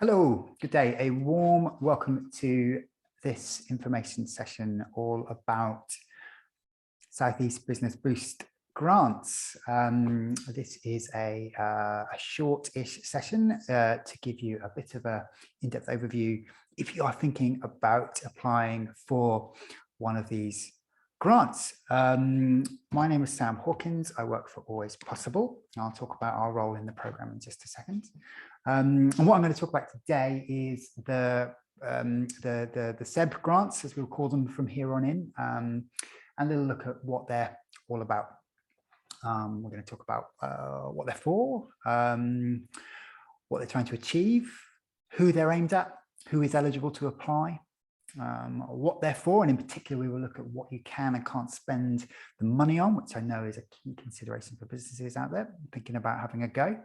Hello, good day. A warm welcome to this information session all about Southeast Business Boost grants. This is a short-ish session to give you a bit of an in-depth overview if you are thinking about applying for one of these grants. My name is Sam Hawkins. I work for Always Possible. I'll talk about our role in the program in just a second. And what I'm going to talk about today is the SEBB grants, as we'll call them from here on in, and a little look at what they're all about. We're going to talk about what they're for, what they're trying to achieve, who they're aimed at, who is eligible to apply, what they're for, and in particular, we will look at what you can and can't spend the money on, which I know is a key consideration for businesses out there thinking about having a go.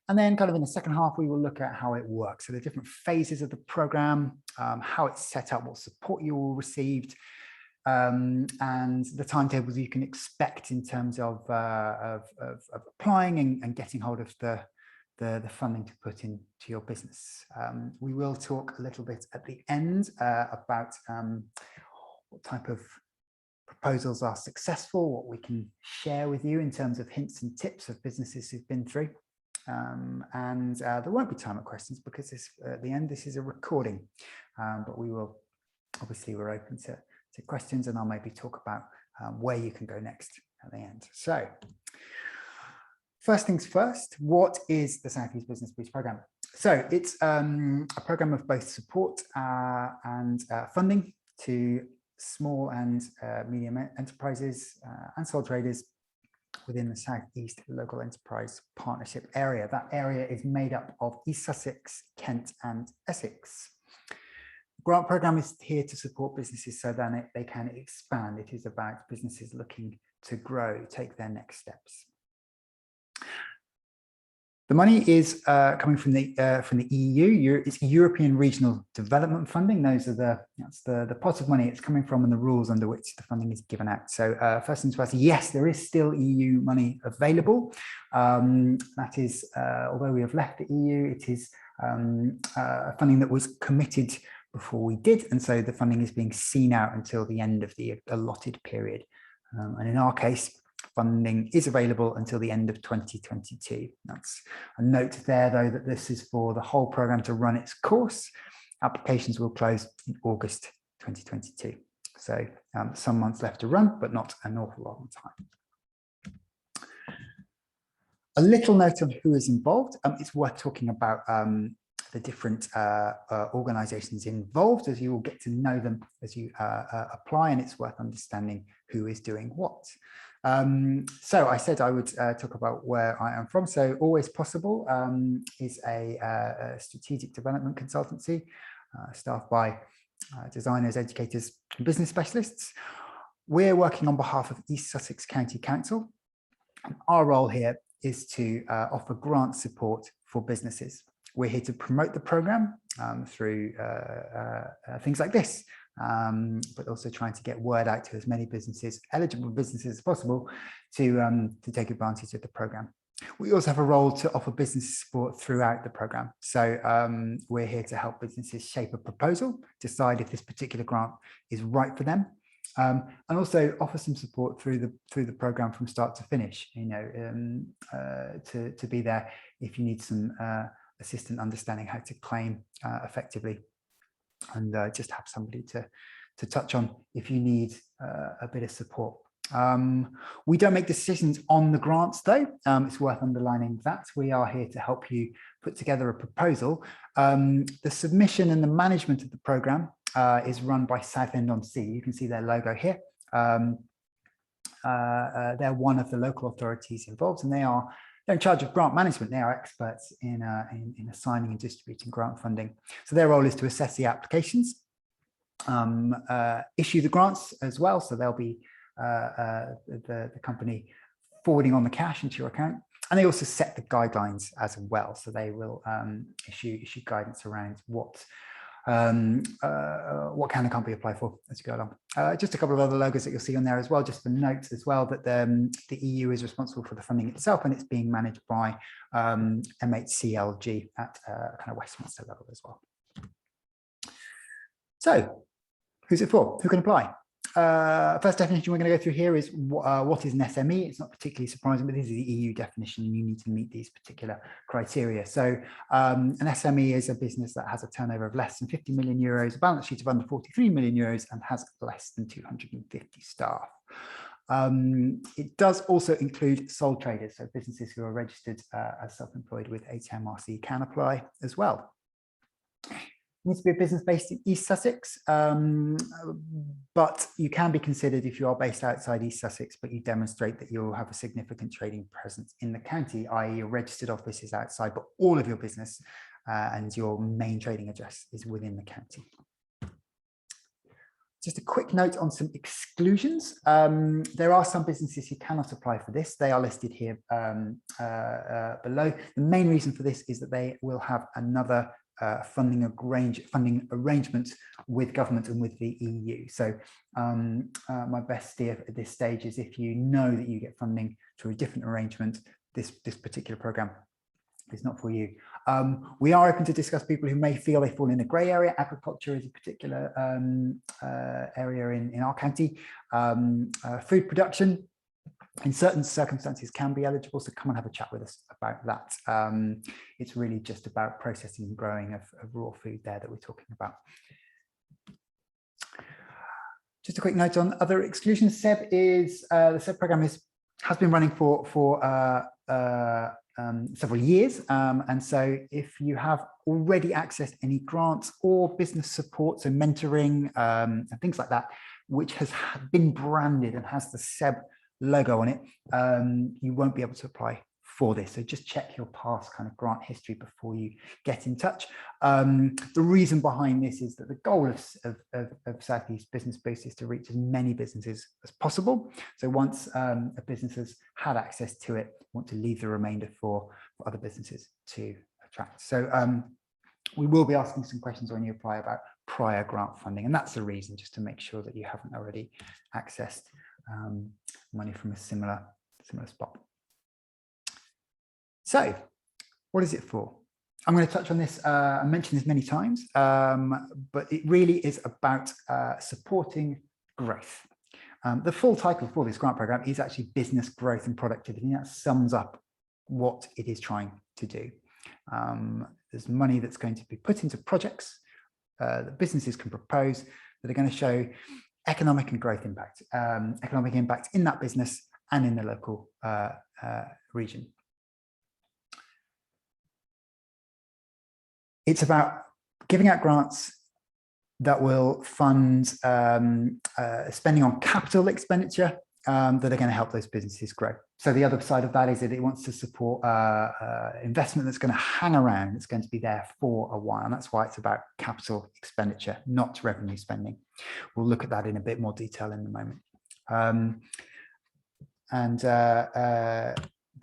And then kind of in the second half, we will look at how it works. So the different phases of the program, how it's set up, what support you all received, and the timetables you can expect in terms of applying and getting hold of the funding to put into your business. We will talk a little bit at the end about what type of proposals are successful, what we can share with you in terms of hints and tips of businesses who've been through. And there won't be time at questions because at the end, this is a recording, but we will, obviously we're open to questions, and I'll maybe talk about where you can go next at the end. So first things first, what is the Southeast Business Boost program? So it's a program of both support and funding to small and medium enterprises and sole traders within the Southeast Local Enterprise Partnership area. That area is made up of East Sussex, Kent and Essex. The grant programme is here to support businesses so that they can expand. It is about businesses looking to grow, take their next steps. The money is coming from the EU. It's European Regional Development Funding. That's the pot of money it's coming from and the rules under which the funding is given out. So first things first, yes, there is still EU money available. That is, although we have left the EU, it is funding that was committed before we did, and so the funding is being seen out until the end of the allotted period. And in our case, funding is available until the end of 2022. That's a note there, though, that this is for the whole program to run its course. Applications will close in August 2022. So some months left to run, but not an awful lot of time. A little note on who is involved. It's worth talking about the different organisations involved, as you will get to know them as you apply, and it's worth understanding who is doing what. So I said I would talk about where I am from. So Always Possible is a strategic development consultancy staffed by designers, educators, and business specialists. We're working on behalf of East Sussex County Council. And our role here is to offer grant support for businesses. We're here to promote the programme through things like this. But also trying to get word out to as many businesses, eligible businesses as possible, to take advantage of the program. We also have a role to offer business support throughout the program. So we're here to help businesses shape a proposal, decide if this particular grant is right for them, and also offer some support through the program from start to finish. You know, to be there if you need some assistant understanding how to claim effectively. And just have somebody to touch on if you need a bit of support. We don't make decisions on the grants, though. It's worth underlining that. We are here to help you put together a proposal. The submission and the management of the programme is run by Southend-on-Sea. You can see their logo here. They're one of the local authorities involved, and they're in charge of grant management. They are experts in assigning and distributing grant funding. So their role is to assess the applications, issue the grants as well. So they'll be the company forwarding on the cash into your account. And they also set the guidelines as well. So they will issue guidance around what what can and can't be applied for as you go along. Just a couple of other logos that you'll see on there as well, just for notes as well, that the EU is responsible for the funding itself, and it's being managed by MHCLG at kind of Westminster level as well. So who's it for? Who can apply? First definition we're going to go through here is what is an SME. It's not particularly surprising, but this is the EU definition, and you need to meet these particular criteria. So an SME is a business that has a turnover of less than 50 million euros, a balance sheet of under 43 million euros, and has less than 250 staff. It does also include sole traders, so businesses who are registered as self-employed with HMRC can apply as well. It needs to be a business based in East Sussex, but you can be considered if you are based outside East Sussex, but you demonstrate that you'll have a significant trading presence in the county, i.e. your registered office is outside, but all of your business and your main trading address is within the county. Just a quick note on some exclusions. There are some businesses who cannot apply for this. They are listed here below. The main reason for this is that they will have another funding arrangement with government and with the EU. So my best steer at this stage is if you know that you get funding through a different arrangement, this particular program is not for you. We are open to discuss people who may feel they fall in a grey area. Agriculture is a particular area in our county. Food production, in certain circumstances, can be eligible, so come and have a chat with us about that. It's really just about processing and growing of raw food there that we're talking about. Just a quick note on other exclusions. SEBB is the SEBB program has been running for several years, and so if you have already accessed any grants or business support, so mentoring and things like that, which has been branded and has the SEBB logo on it, you won't be able to apply for this. So just check your past kind of grant history before you get in touch. The reason behind this is that the goal of South East Business Boost is to reach as many businesses as possible. So once a business has had access to it, want to leave the remainder for other businesses to attract. So we will be asking some questions when you apply about prior grant funding, and that's the reason, just to make sure that you haven't already accessed money from a similar spot. So what is it for? I'm going to touch on this. I mentioned this many times, but it really is about supporting growth. The full title for this grant program is actually Business Growth and Productivity. That sums up what it is trying to do. There's money that's going to be put into projects that businesses can propose that are going to show economic and growth impact, economic impact in that business and in the local region. It's about giving out grants that will fund spending on capital expenditure that are going to help those businesses grow. So the other side of that is that it wants to support investment that's going to hang around, it's going to be there for a while. And that's why it's about capital expenditure, not revenue spending. We'll look at that in a bit more detail in a moment.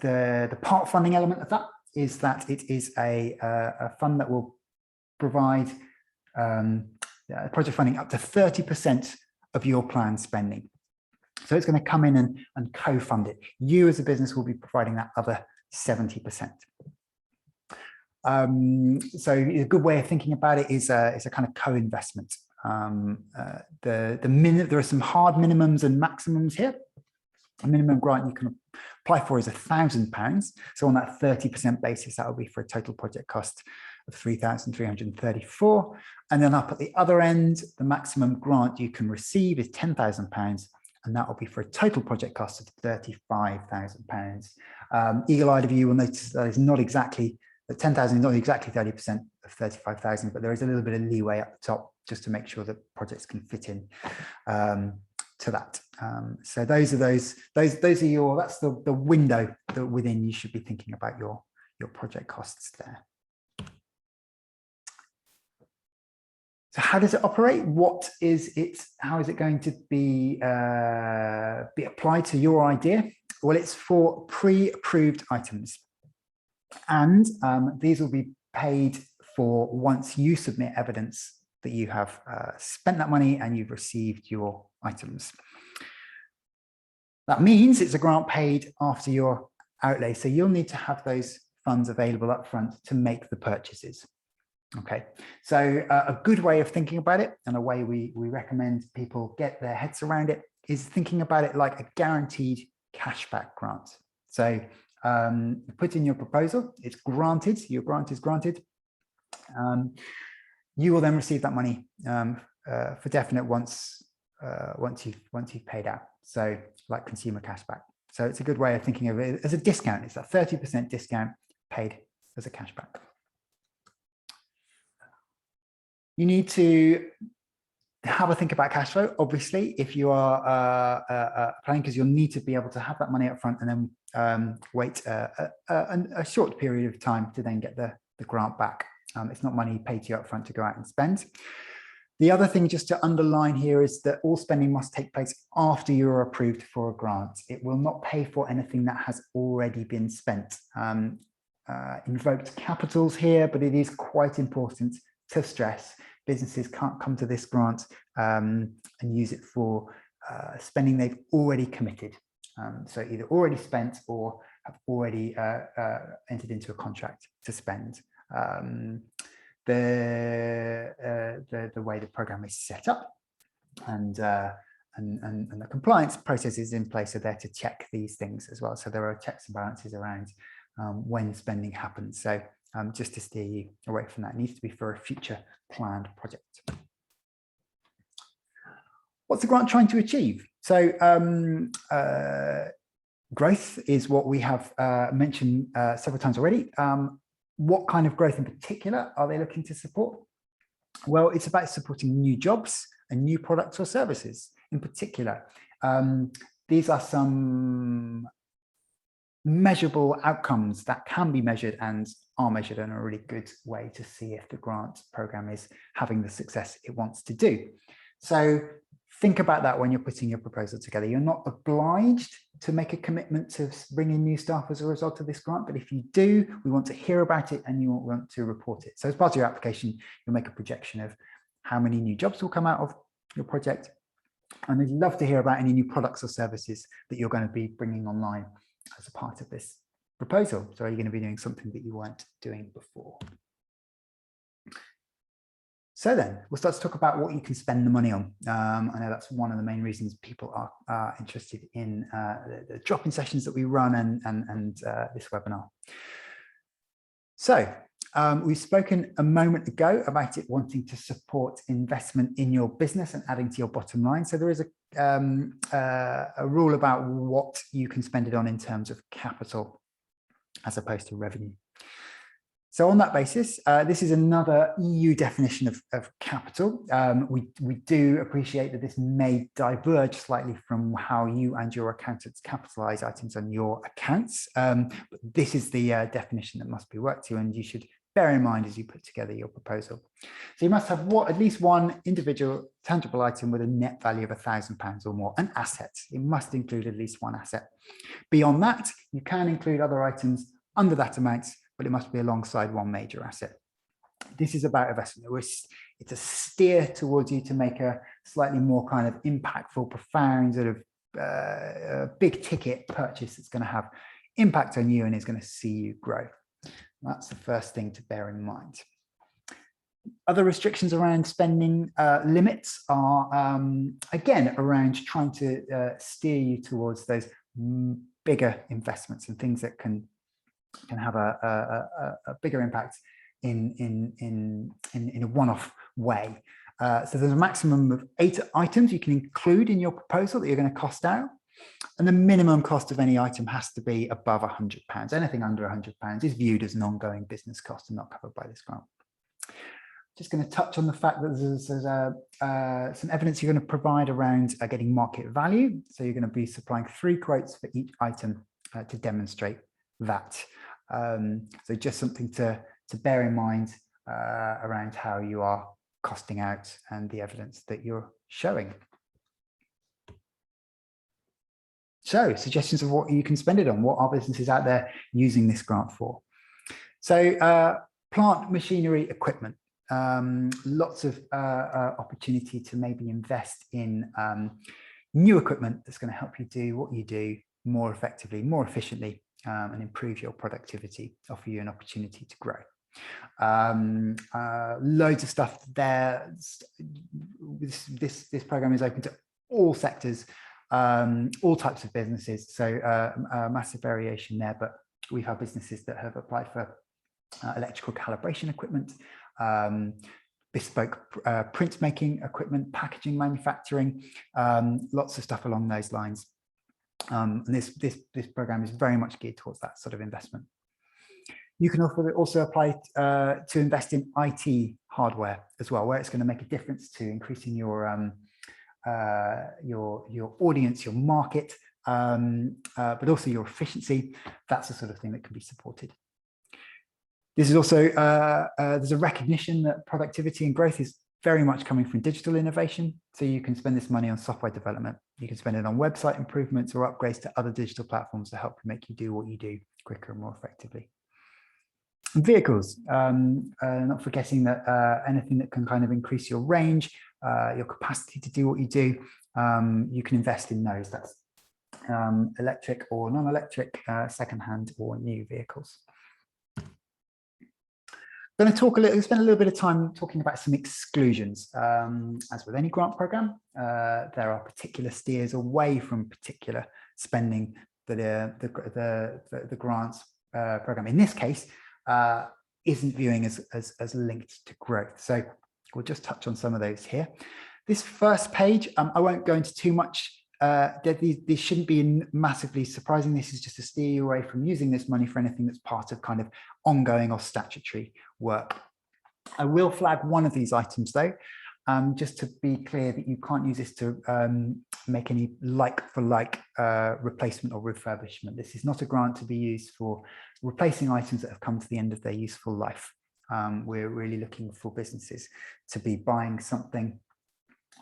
The part funding element of that is that it is a fund that will provide project funding up to 30% of your planned spending. So it's going to come in and co-fund it. You as a business will be providing that other 70%. So a good way of thinking about it is a kind of co-investment. There are some hard minimums and maximums here. A minimum grant you can apply for is £1,000. So on that 30% basis, that will be for a total project cost of £3,334. And then up at the other end, the maximum grant you can receive is £10,000. And that will be for a total project cost of £35,000. Eagle-eyed of you will notice that is not exactly, that 10,000 is not exactly 30% of 35,000, but there is a little bit of leeway at the top just to make sure that projects can fit in to that. So those are that's the window that within you should be thinking about your project costs there. So how does it operate? What is it? How is it going to be applied to your idea? Well, it's for pre-approved items, and these will be paid for once you submit evidence that you have spent that money and you've received your items. That means it's a grant paid after your outlay. So you'll need to have those funds available up front to make the purchases. Okay, so a good way of thinking about it, and a way we recommend people get their heads around it, is thinking about it like a guaranteed cashback grant. So you put in your proposal, it's granted, your grant is granted. You will then receive that money for definite once you've paid out. So like consumer cashback. So it's a good way of thinking of it as a discount. It's a 30% discount paid as a cashback. You need to have a think about cash flow, obviously, if you are planning, because you'll need to be able to have that money up front and then wait a short period of time to then get the grant back. It's not money paid to you up front to go out and spend. The other thing just to underline here is that all spending must take place after you're approved for a grant. It will not pay for anything that has already been spent. Invoked capitals here, but it is quite important to stress businesses can't come to this grant and use it for spending they've already committed. So either already spent or have already entered into a contract to spend. The way the program is set up and the compliance processes in place are there to check these things as well. So there are checks and balances around when spending happens. So just to steer you away from that, it needs to be for a future planned project. What's the grant trying to achieve? So growth is what we have mentioned several times already. What kind of growth in particular are they looking to support? Well, it's about supporting new jobs and new products or services in particular. These are some measurable outcomes that can be measured and are measured in a really good way to see if the grant program is having the success it wants to do. So think about that when you're putting your proposal together. You're not obliged to make a commitment to bring in new staff as a result of this grant, but if you do, we want to hear about it and you want to report it. So as part of your application, you'll make a projection of how many new jobs will come out of your project. And we'd love to hear about any new products or services that you're going to be bringing online as a part of this proposal. So are you going to be doing something that you weren't doing before? So then we'll start to talk about what you can spend the money on. I know that's one of the main reasons people are interested in the drop-in sessions that we run and this webinar. So we've spoken a moment ago about it wanting to support investment in your business and adding to your bottom line. So there is a rule about what you can spend it on in terms of capital as opposed to revenue. So on that basis, this is another EU definition of capital. We do appreciate that this may diverge slightly from how you and your accountants capitalize items on your accounts. But this is the definition that must be worked to, and you should bear in mind as you put together your proposal. So you must have at least one individual tangible item with a net value of £1,000 or more, an asset. It must include at least one asset. Beyond that, you can include other items under that amount, but it must be alongside one major asset. This is about investment. It's a steer towards you to make a slightly more kind of impactful, profound sort of big ticket purchase that's going to have impact on you and is going to see you grow. That's the first thing to bear in mind. Other restrictions around spending limits are, again, around trying to steer you towards those bigger investments and things that can have a bigger impact in a one-off way. So there's a maximum of 8 items you can include in your proposal that you're going to cost out. And the minimum cost of any item has to be above £100. Anything under £100 is viewed as an ongoing business cost and not covered by this grant. Just going to touch on the fact that there's some evidence you're going to provide around getting market value. So you're going to be supplying 3 quotes for each item to demonstrate that. So just something to bear in mind around how you are costing out and the evidence that you're showing. So suggestions of what you can spend it on. What are businesses out there using this grant for? So plant, machinery, equipment. lots of opportunity to maybe invest in new equipment that's going to help you do what you do more effectively, more efficiently, and improve your productivity, offer you an opportunity to grow. Loads of stuff there. This program is open to all sectors, all types of businesses, so massive variation there, but we've had businesses that have applied for electrical calibration equipment, bespoke printmaking equipment, packaging manufacturing, lots of stuff along those lines. And this program is very much geared towards that sort of investment. You can also apply to invest in IT hardware as well, where it's going to make a difference to increasing your audience, your market, but also your efficiency. That's the sort of thing that can be supported. This is also, there's a recognition that productivity and growth is very much coming from digital innovation. So you can spend this money on software development. You can spend it on website improvements or upgrades to other digital platforms to help make you do what you do quicker and more effectively. And vehicles, not forgetting that anything that can kind of increase your range, your capacity to do what you do, you can invest in those. That's electric or non-electric, second-hand or new vehicles. I'm going to spend a little bit of time talking about some exclusions. As with any grant program, there are particular steers away from particular spending that the grants program, in this case, isn't viewing as linked to growth. So we'll just touch on some of those here. This first page, I won't go into too much. These shouldn't be massively surprising. This is just to steer you away from using this money for anything that's part of kind of ongoing or statutory work. I will flag one of these items though, just to be clear that you can't use this to make any like-for-like replacement or refurbishment. This is not a grant to be used for replacing items that have come to the end of their useful life. We're really looking for businesses to be buying something,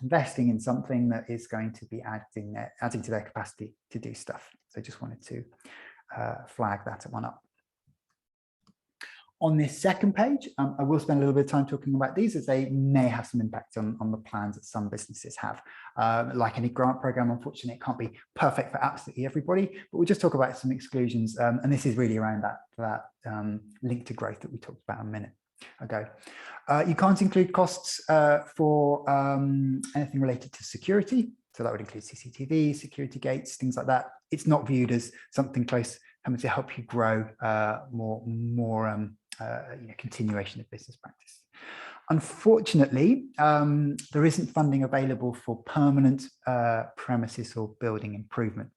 investing in something that is going to be adding to their capacity to do stuff. So I just wanted to flag that one up. On this second page, I will spend a little bit of time talking about these as they may have some impact on the plans that some businesses have. Like any grant program, unfortunately, it can't be perfect for absolutely everybody, but we'll just talk about some exclusions. And this is really around that link to growth that we talked about a minute ago. You can't include costs for anything related to security. So that would include CCTV, security gates, things like that. It's not viewed as something close coming to help you grow more continuation of business practice. Unfortunately, there isn't funding available for permanent premises or building improvement.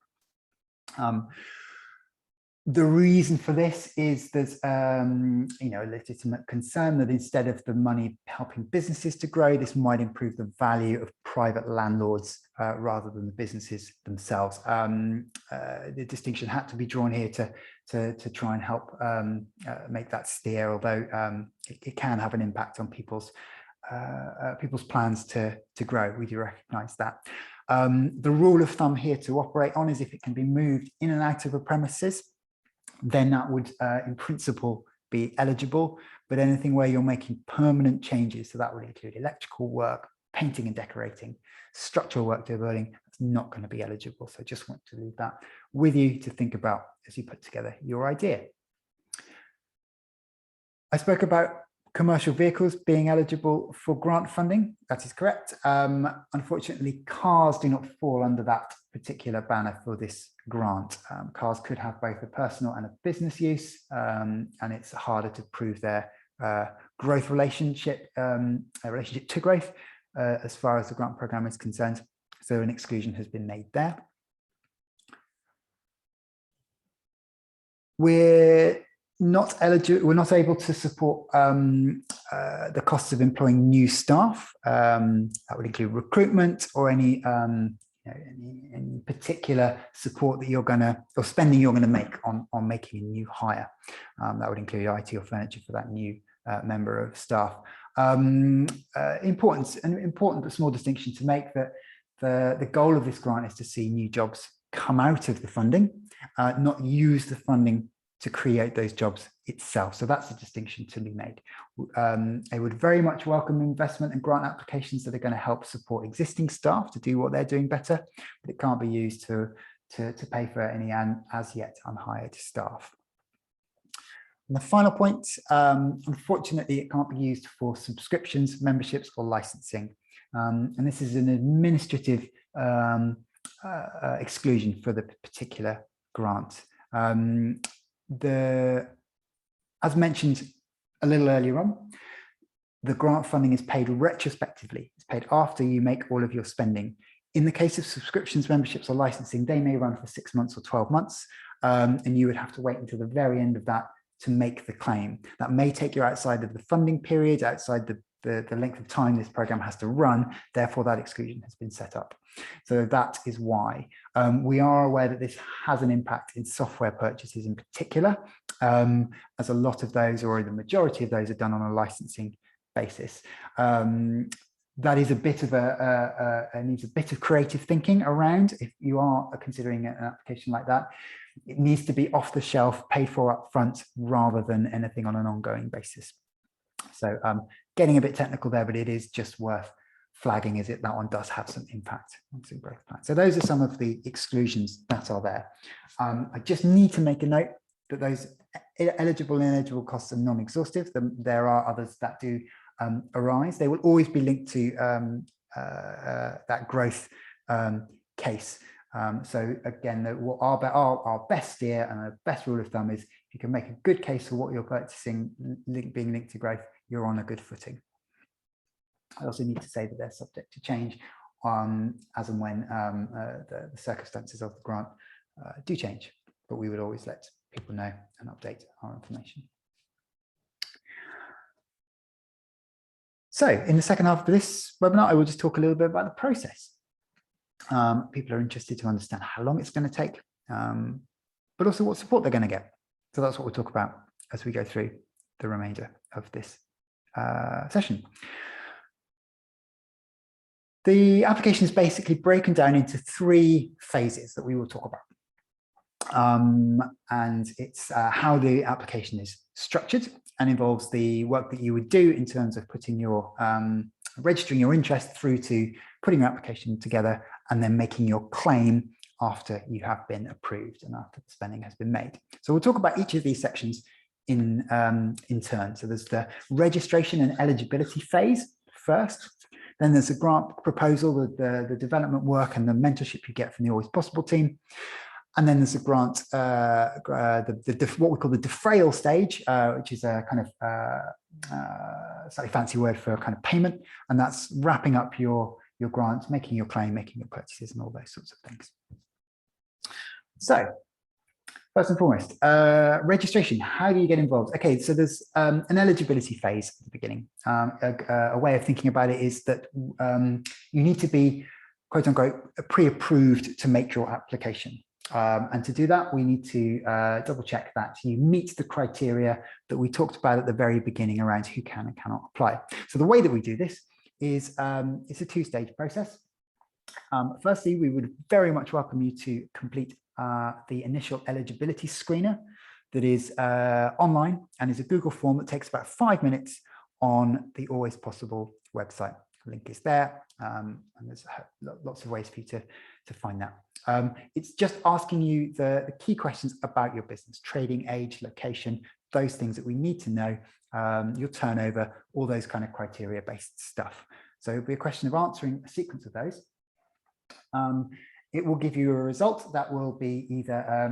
The reason for this is there's a legitimate concern that instead of the money helping businesses to grow, this might improve the value of private landlords rather than the businesses themselves. The distinction had to be drawn here to try and help make that steer, although it can have an impact on people's plans to grow. We do recognise that. The rule of thumb here to operate on is if it can be moved in and out of a premises, then that would in principle be eligible, but anything where you're making permanent changes, so that would include electrical work, painting and decorating, structural work to a building, that's not going to be eligible. So I just want to leave that with you to think about as you put together your idea. I spoke about commercial vehicles being eligible for grant funding. That is correct. Unfortunately, cars do not fall under that particular banner for this grant. Cars could have both a personal and a business use, and it's harder to prove their growth relationship to growth as far as the grant program is concerned. So an exclusion has been made there. We're not able to support the costs of employing new staff. That would include recruitment or any particular support that you're or spending you're gonna make on making a new hire. That would include IT or furniture for that new member of staff. Important but small distinction to make, that the goal of this grant is to see new jobs come out of the funding, not use the funding to create those jobs itself. So that's a distinction to be made. I would very much welcome investment and grant applications that are going to help support existing staff to do what they're doing better, but it can't be used to pay for any as yet unhired staff. And the final point, unfortunately, it can't be used for subscriptions, memberships, or licensing. And this is an administrative exclusion for the particular grant. As mentioned a little earlier on, the grant funding is paid retrospectively. It's paid after you make all of your spending. In the case of subscriptions, memberships, or licensing, they may run for 6 months or 12 months, and you would have to wait until the very end of that to make the claim. That may take you outside of the funding period, outside the length of time this program has to run. Therefore, that exclusion has been set up. So that is why. We are aware that this has an impact in software purchases in particular, as a lot of those, or the majority of those, are done on a licensing basis. That is a bit of needs a bit of creative thinking around if you are considering an application like that. It needs to be off the shelf, paid for up front, rather than anything on an ongoing basis. So getting a bit technical there, but it is just worth flagging, as that one does have some impact on some growth plans. So those are some of the exclusions that are there. I just need to make a note that those eligible and ineligible costs are non-exhaustive. There are others that do arise. They will always be linked to that growth case. So again, our best steer and our best rule of thumb is, if you can make a good case for what you're purchasing being linked to growth, you're on a good footing. I also need to say that they're subject to change as and when the circumstances of the grant do change, but we would always let people know and update our information. So in the second half of this webinar, I will just talk a little bit about the process. People are interested to understand how long it's going to take, but also what support they're going to get. So that's what we'll talk about as we go through the remainder of this session. The application is basically broken down into 3 phases that we will talk about. And it's how the application is structured, and involves the work that you would do in terms of putting your registering your interest through to putting your application together, and then making your claim after you have been approved and after the spending has been made. So we'll talk about each of these sections in turn. So there's the registration and eligibility phase first. Then there's a grant proposal, the development work and the mentorship you get from the Always Possible team. And then there's a grant, what we call the defrayal stage, which is a kind of slightly fancy word for kind of payment. And that's wrapping up your grant, making your claim, making your purchases, and all those sorts of things. So first and foremost, registration. How do you get involved? Okay, so there's an eligibility phase at the beginning. A way of thinking about it is that you need to be, quote unquote, pre-approved to make your application. And to do that, we need to double check that you meet the criteria that we talked about at the very beginning around who can and cannot apply. So the way that we do this is it's a 2-stage process. Firstly, we would very much welcome you to complete the initial eligibility screener that is online and is a Google form that takes about 5 minutes on the Always Possible website. The link is there, and there's lots of ways for you to find that. It's just asking you the key questions about your business: trading, age, location, those things that we need to know, your turnover, all those kind of criteria-based stuff. So it'll be a question of answering a sequence of those. It will give you a result that will be either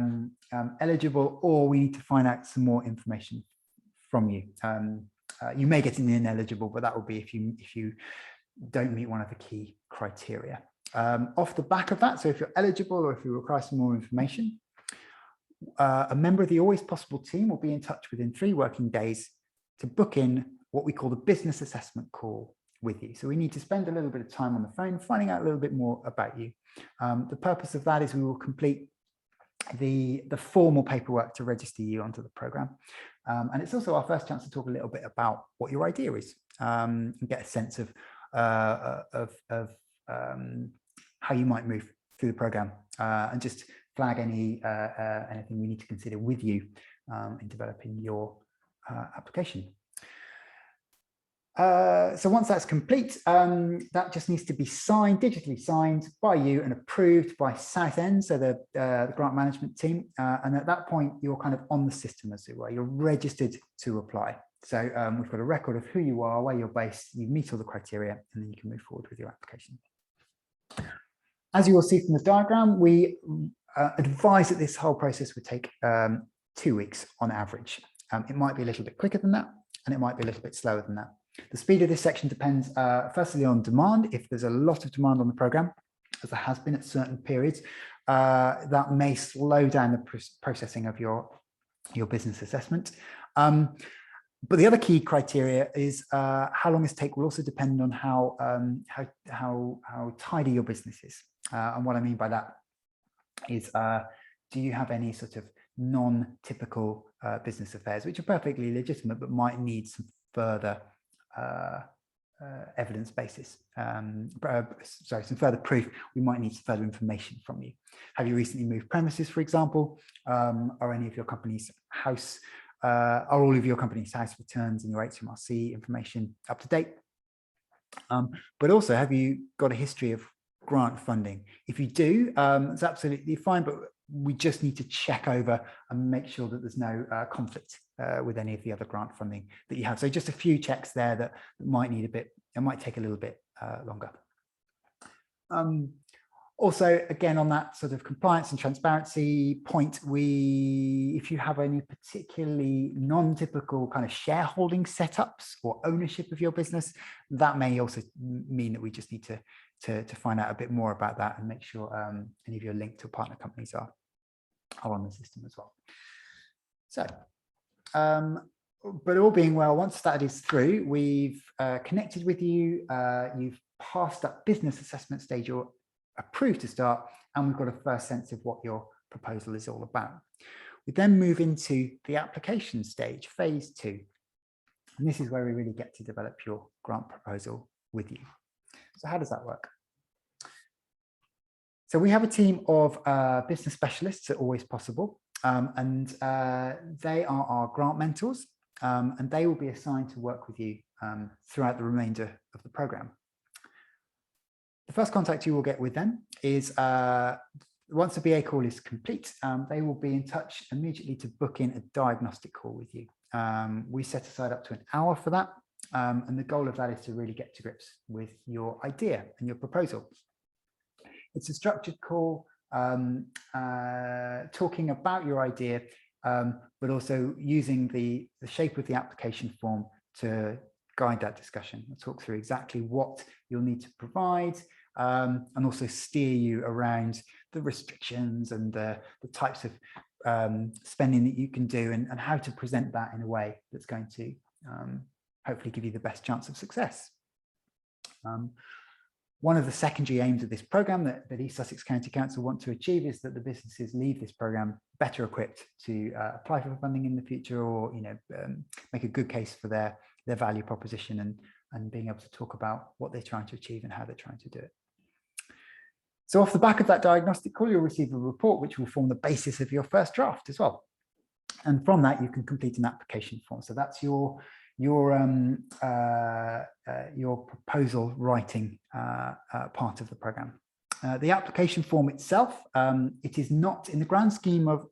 eligible, or we need to find out some more information from you. You may get an ineligible, but that will be if you don't meet one of the key criteria. Off the back of that, so if you're eligible or if you require some more information, a member of the Always Possible team will be in touch within 3 working days to book in what we call the business assessment call with you. So we need to spend a little bit of time on the phone finding out a little bit more about you. The purpose of that is we will complete the formal paperwork to register you onto the program. And it's also our first chance to talk a little bit about what your idea is, and get a sense of how you might move through the program, and just flag anything we need to consider with you in developing your application. So once that's complete, that just needs to be signed, digitally signed by you and approved by Southend, so the grant management team. And at that point, you're kind of on the system, as it were. You're registered to apply. So we've got a record of who you are, where you're based, you meet all the criteria, and then you can move forward with your application. As you will see from the diagram, we advise that this whole process would take 2 weeks on average. It might be a little bit quicker than that, and it might be a little bit slower than that. The speed of this section depends firstly on demand. If there's a lot of demand on the program, as there has been at certain periods, that may slow down the processing of your business assessment. But the other key criteria is how long this take will also depend on how tidy your business is. And what I mean by that is, do you have any sort of non-typical business affairs, which are perfectly legitimate, but might need some further evidence basis, sorry, some further proof. We might need some further information from you. Have you recently moved premises, for example? Are any of your company's house, are all of your company's house returns and your HMRC information up to date? But also, have you got a history of grant funding? If you do, it's absolutely fine, but we just need to check over and make sure that there's no conflict with any of the other grant funding that you have. So just a few checks there that might need it might take a little bit longer. Also, again, on that sort of compliance and transparency point, if you have any particularly non-typical kind of shareholding setups or ownership of your business, that may also mean that we just need to find out a bit more about that and make sure any of your linked to partner companies are on the system as well. So, but all being well, once that is through, we've connected with you, you've passed that business assessment stage, you're approved to start, and we've got a first sense of what your proposal is all about. We then move into the application stage, phase 2. And this is where we really get to develop your grant proposal with you. So how does that work? So we have a team of business specialists at Always Possible, and they are our grant mentors, and they will be assigned to work with you throughout the remainder of the program. The first contact you will get with them is once the BA call is complete, they will be in touch immediately to book in a diagnostic call with you. We set aside up to an hour for that, and the goal of that is to really get to grips with your idea and your proposal. It's a structured call, talking about your idea, but also using the shape of the application form to guide that discussion. We'll talk through exactly what you'll need to provide, and also steer you around the restrictions and the types of spending that you can do, and how to present that in a way that's going to hopefully give you the best chance of success. One of the secondary aims of this program that East Sussex County Council want to achieve is that the businesses leave this program better equipped to apply for funding in the future, or make a good case for their value proposition, and being able to talk about what they're trying to achieve and how they're trying to do it. So off the back of that diagnostic call, you'll receive a report which will form the basis of your first draft as well. And from that, you can complete an application form. So that's your proposal writing part of the program. The application form itself, it is not, in the grand scheme of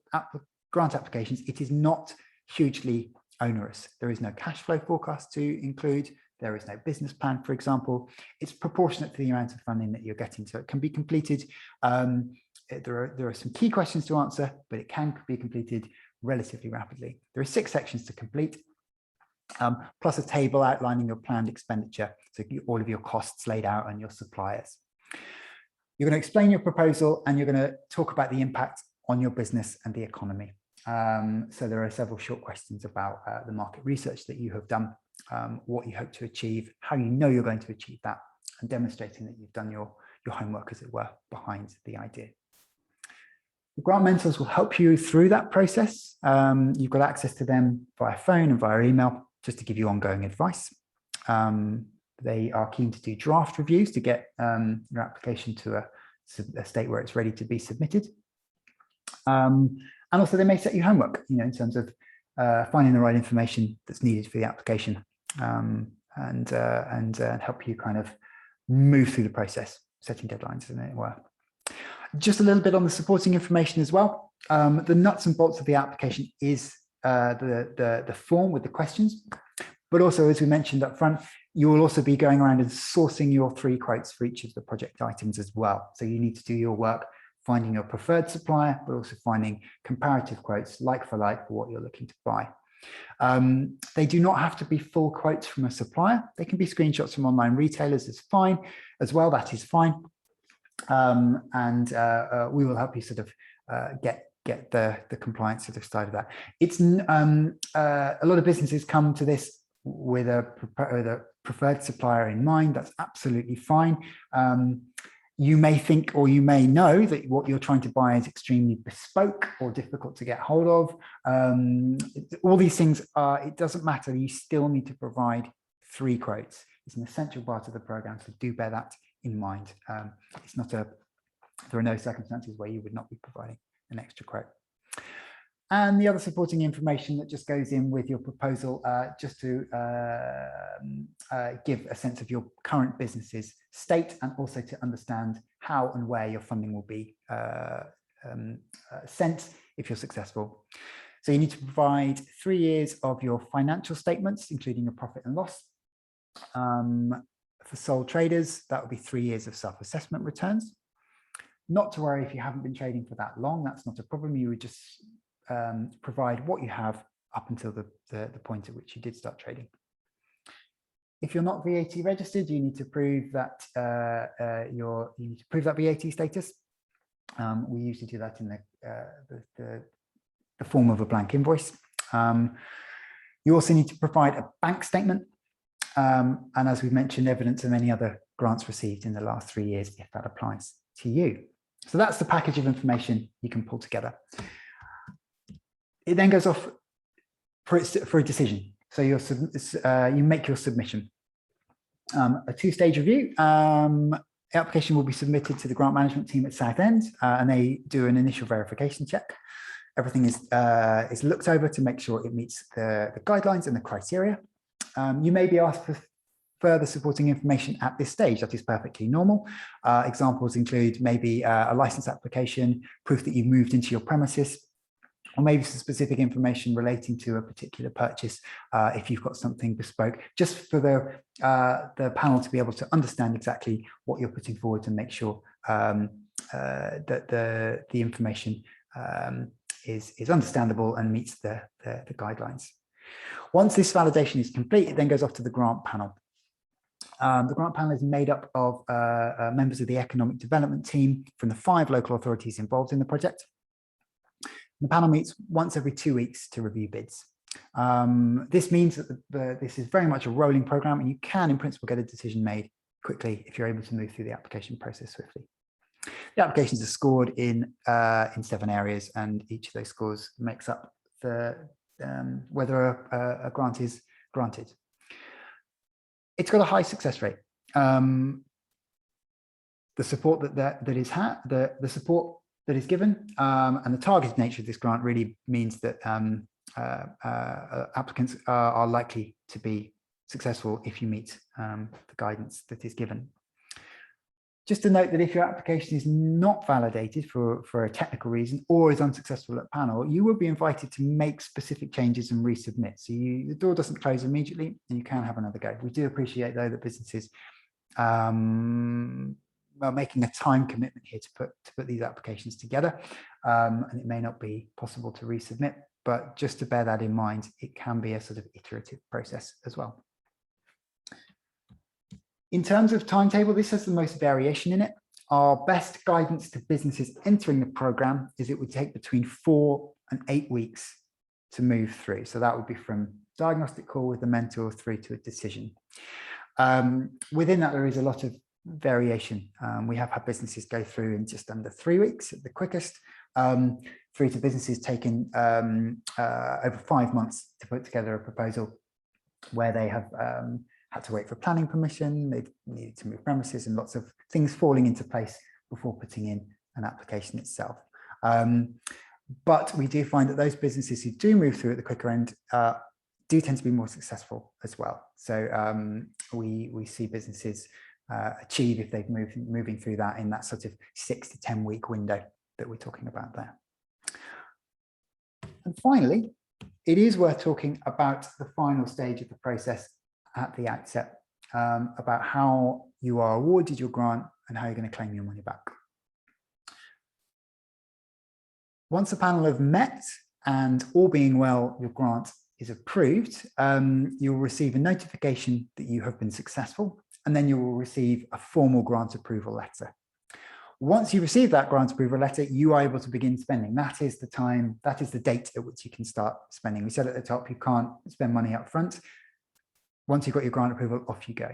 grant applications, it is not hugely onerous. There is no cash flow forecast to include. There is no business plan, for example. It's proportionate to the amount of funding that you're getting, so it can be completed. There are some key questions to answer, but it can be completed relatively rapidly. There are 6 sections to complete, plus a table outlining your planned expenditure, so all of your costs laid out and your suppliers. You're going to explain your proposal, and you're going to talk about the impact on your business and the economy. So there are several short questions about the market research that you have done, what you hope to achieve, how you know you're going to achieve that, and demonstrating that you've done your homework, as it were, behind the idea. The grant mentors will help you through that process. You've got access to them via phone and via email, just to give you ongoing advice. They are keen to do draft reviews to get your application to a state where it's ready to be submitted. And also they may set you homework, in terms of finding the right information that's needed for the application, and help you kind of move through the process, setting deadlines, as it were. Just a little bit on the supporting information as well. The nuts and bolts of the application is the form with the questions, but also, as we mentioned up front, you will also be going around and sourcing your 3 quotes for each of the project items as well. So you need to do your work finding your preferred supplier, but also finding comparative quotes like for what you're looking to buy. They do not have to be full quotes from a supplier. They can be screenshots from online retailers as fine as well. That is fine. We will help you sort of get the compliance sort of side of that. It's a lot of businesses come to this with a preferred supplier in mind. That's absolutely fine. You may think, or you may know, that what you're trying to buy is extremely bespoke or difficult to get hold of. All these things are, it doesn't matter. You still need to provide 3 quotes. It's an essential part of the program, so do bear that in mind. It's not there are no circumstances where you would not be providing an extra quote. And the other supporting information that just goes in with your proposal, just to give a sense of your current business's state, and also to understand how and where your funding will be sent if you're successful. So you need to provide 3 years of your financial statements, including your profit and loss. For sole traders, that would be 3 years of self-assessment returns. Not to worry if you haven't been trading for that long, that's not a problem. You would just provide what you have up until the point at which you did start trading. If you're not VAT registered, you need to prove that VAT status. We usually do that in the form of a blank invoice. You also need to provide a bank statement, and as we've mentioned, evidence of any other grants received in the last 3 years, if that applies to you. So that's the package of information you can pull together. It then goes off for a decision. So you make your submission. A 2-stage review. Application will be submitted to the grant management team at Southend, and they do an initial verification check. Everything is looked over to make sure it meets the guidelines and the criteria. You may be asked for further supporting information at this stage. That is perfectly normal. Examples include maybe a license application, proof that you've moved into your premises, or maybe some specific information relating to a particular purchase if you've got something bespoke, just for the panel to be able to understand exactly what you're putting forward to make sure that the information is understandable and meets the guidelines. Once this validation is complete, it then goes off to the grant panel. The grant panel is made up of members of the economic development team from the 5 local authorities involved in the project. The panel meets once every 2 weeks to review bids. This means that this is very much a rolling program, and you can, in principle, get a decision made quickly if you're able to move through the application process swiftly. The applications are scored in 7 areas, and each of those scores makes up whether a grant is granted. It's got a high success rate. The support the support that is given and the targeted nature of this grant really means that applicants are likely to be successful if you meet the guidance that is given. Just to note that if your application is not validated for a technical reason or is unsuccessful at panel, you will be invited to make specific changes and resubmit. So the door doesn't close immediately, and you can have another go. We do appreciate, though, that businesses are making a time commitment here to put these applications together, and it may not be possible to resubmit, but just to bear that in mind, it can be a sort of iterative process as well. In terms of timetable, this has the most variation in it. Our best guidance to businesses entering the program is it would take between 4 and 8 weeks to move through. So that would be from diagnostic call with the mentor through to a decision. Within that, there is a lot of variation. We have had businesses go through in just under 3 weeks at the quickest, through to businesses taking over 5 months to put together a proposal where they have had to wait for planning permission, they've needed to move premises, and lots of things falling into place before putting in an application itself. But we do find that those businesses who do move through at the quicker end do tend to be more successful as well. So we see businesses achieve, if they've moving through that, in that sort of 6 to 10 week window that we're talking about there. And finally, it is worth talking about the final stage of the process at the outset, about how you are awarded your grant and how you're going to claim your money back. Once the panel have met and all being well, your grant is approved, you'll receive a notification that you have been successful, and then you will receive a formal grant approval letter. Once you receive that grant approval letter, you are able to begin spending. That is the time, that is the date at which you can start spending. We said at the top, you can't spend money up front. Once you've got your grant approval, off you go.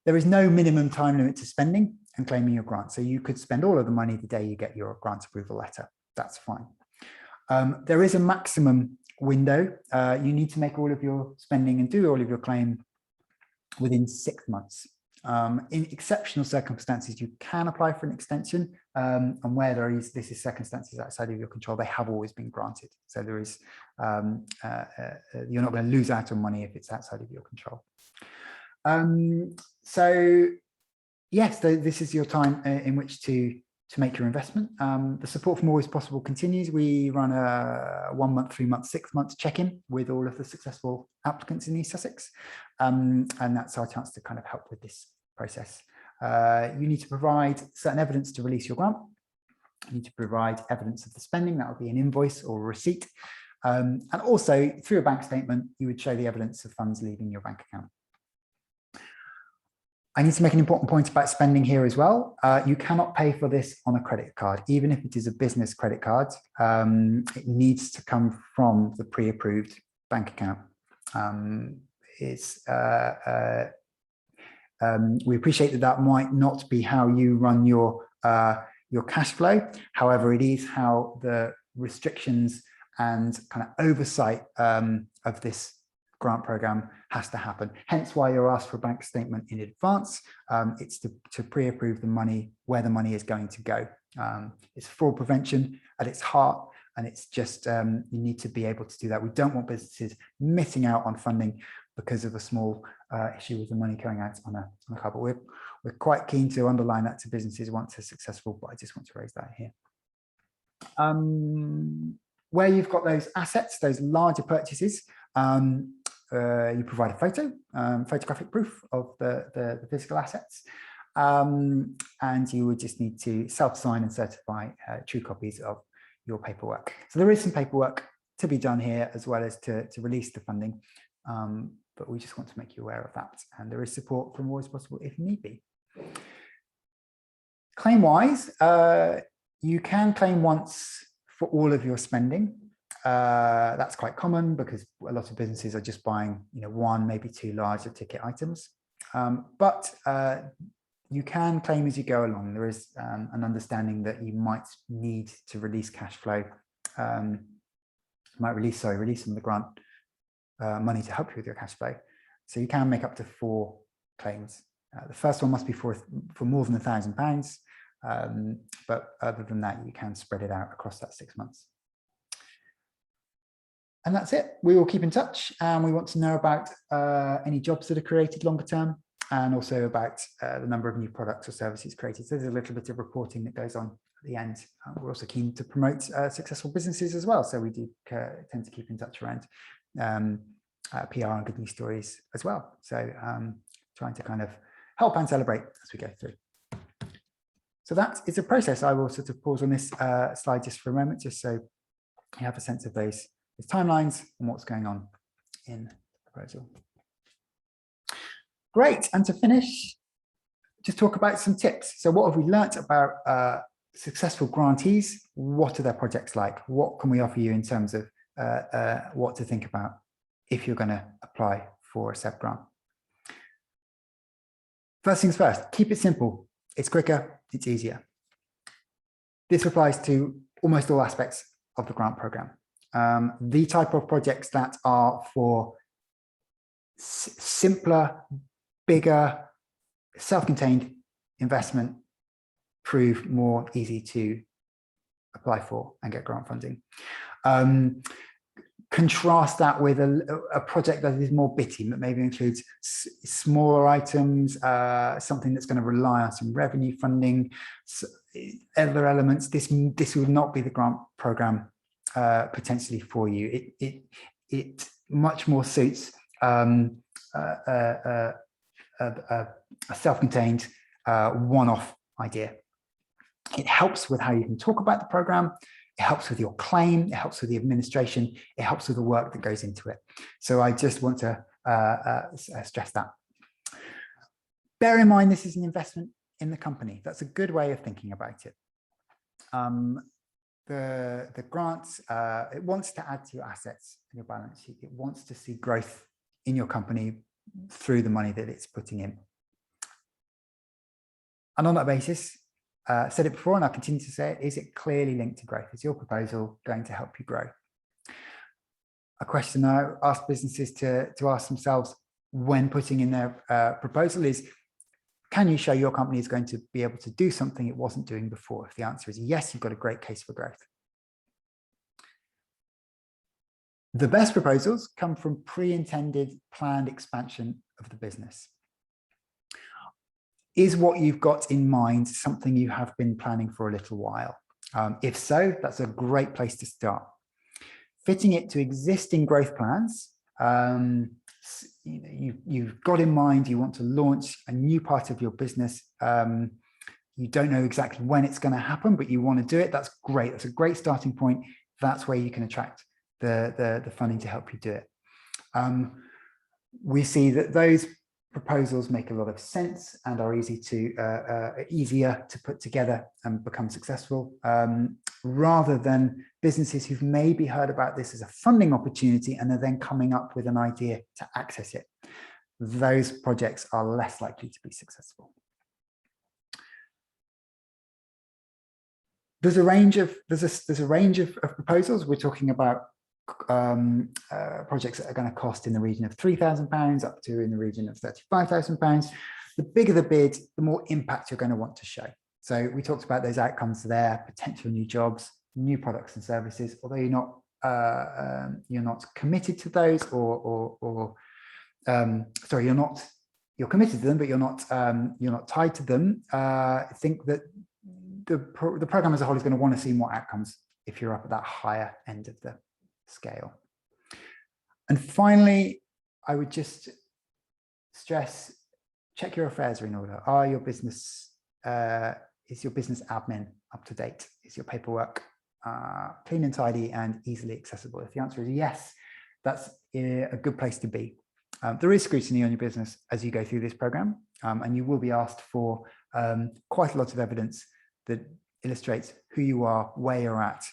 There is no minimum time limit to spending and claiming your grant. So you could spend all of the money the day you get your grant approval letter. That's fine. There is a maximum window. You need to make all of your spending and do all of your claim within 6 months. In exceptional circumstances, you can apply for an extension, and where this is circumstances outside of your control, they have always been granted. So there is, you're not going to lose out on money if it's outside of your control. So yes, this is your time in which to make your investment. The support from Always Possible continues. We run a 1 month, 3 month, 6 months check-in with all of the successful applicants in East Sussex. And that's our chance to kind of help with this process. You need to provide certain evidence to release your grant. You need to provide evidence of the spending. That would be an invoice or a receipt. And also through a bank statement, you would show the evidence of funds leaving your bank account. I need to make an important point about spending here as well. You cannot pay for this on a credit card, even if it is a business credit card. It needs to come from the pre-approved bank account. We appreciate that might not be how you run your cash flow. However, it is how the restrictions and kind of oversight of this grant program has to happen. Hence why you're asked for a bank statement in advance. It's to pre-approve the money, where the money is going to go. It's fraud prevention at its heart, and it's just you need to be able to do that. We don't want businesses missing out on funding because of a small issue with the money going out on a card. But we're quite keen to underline that to businesses once they're successful, but I just want to raise that here. Where you've got those assets, those larger purchases, you provide a photographic proof of the physical assets, and you would just need to self-sign and certify true copies of your paperwork. So there is some paperwork to be done here, as well as to release the funding, but we just want to make you aware of that. And there is support from Always Possible if need be. Claim-wise, you can claim once for all of your spending. That's quite common because a lot of businesses are just buying, 1, maybe 2 larger ticket items. But you can claim as you go along. There is an understanding that you might need to release cash flow. Release some of the grant money to help you with your cash flow. So you can make up to 4 claims. The first one must be for more than £1,000, but other than that, you can spread it out across that 6 months. And that's it. We will keep in touch, and we want to know about any jobs that are created longer term, and also about the number of new products or services created. So there's a little bit of reporting that goes on at the end. We're also keen to promote successful businesses as well. So we do tend to keep in touch around PR and good news stories as well. So trying to kind of help and celebrate as we go through. So that is a process. I will sort of pause on this slide just for a moment, just so you have a sense of those timelines and what's going on in the proposal. Great. And to finish, just talk about some tips. So what have we learnt about successful grantees? What are their projects like? What can we offer you in terms of what to think about if you're going to apply for a SEBB grant? First things first, keep it simple. It's quicker, it's easier. This applies to almost all aspects of the grant program. The type of projects that are for simpler, bigger, self-contained investment prove more easy to apply for and get grant funding. Contrast that with a project that is more bitty, that maybe includes smaller items, something that's going to rely on some revenue funding, other elements. This would not be the grant program potentially for you. It much more suits a self-contained one-off idea. It helps with how you can talk about the program. It helps with your claim. It helps with the administration. It helps with the work that goes into it. So I just want to stress that. Bear in mind, this is an investment in the company. That's a good way of thinking about it. The grants, it wants to add to your assets and your balance sheet. It wants to see growth in your company through the money that it's putting in. And on that basis, said it before and I'll continue to say it, is it clearly linked to growth? Is your proposal going to help you grow? A question I ask businesses to ask themselves when putting in their proposal is, can you show your company is going to be able to do something it wasn't doing before? If the answer is yes, you've got a great case for growth. The best proposals come from pre-intended planned expansion of the business. Is what you've got in mind something you have been planning for a little while? If so, that's a great place to start. Fitting it to existing growth plans, you've got in mind you want to launch a new part of your business. You don't know exactly when it's going to happen, but you want to do it. That's great. That's a great starting point. That's where you can attract the funding to help you do it. We see that those proposals make a lot of sense and are easier to put together and become successful, rather than businesses who've maybe heard about this as a funding opportunity and are then coming up with an idea to access it. Those projects are less likely to be successful. There's a range of proposals. We're talking about projects that are going to cost in the region of £3,000 up to in the region of £35,000. The bigger the bid, the more impact you're going to want to show. So we talked about those outcomes there: potential new jobs, new products and services. Although you're not committed to those, you're committed to them, but you're not tied to them. I think that the program as a whole is going to want to see more outcomes if you're up at that higher end of the scale. And finally, I would just stress, check your affairs are in order. Is your business admin up to date? Is your paperwork clean and tidy and easily accessible? If the answer is yes, that's a good place to be. There is scrutiny on your business as you go through this program, and you will be asked for quite a lot of evidence that illustrates who you are, where you're at,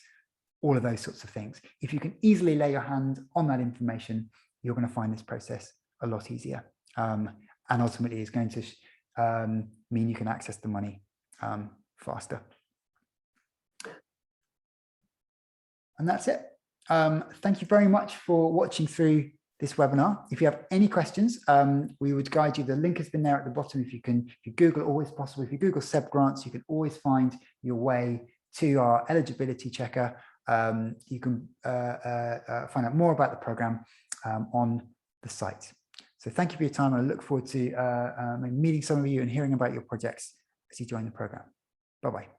all of those sorts of things. If you can easily lay your hand on that information, you're going to find this process a lot easier, and ultimately is going to mean you can access the money faster. And that's it. Thank you very much for watching through this webinar. If you have any questions, we would guide you. The link has been there at the bottom. If you Google, always possible. If you Google SEBB grants, you can always find your way to our eligibility checker. You can find out more about the program on the site. So thank you for your time. I look forward to meeting some of you and hearing about your projects as you join the program. Bye-bye.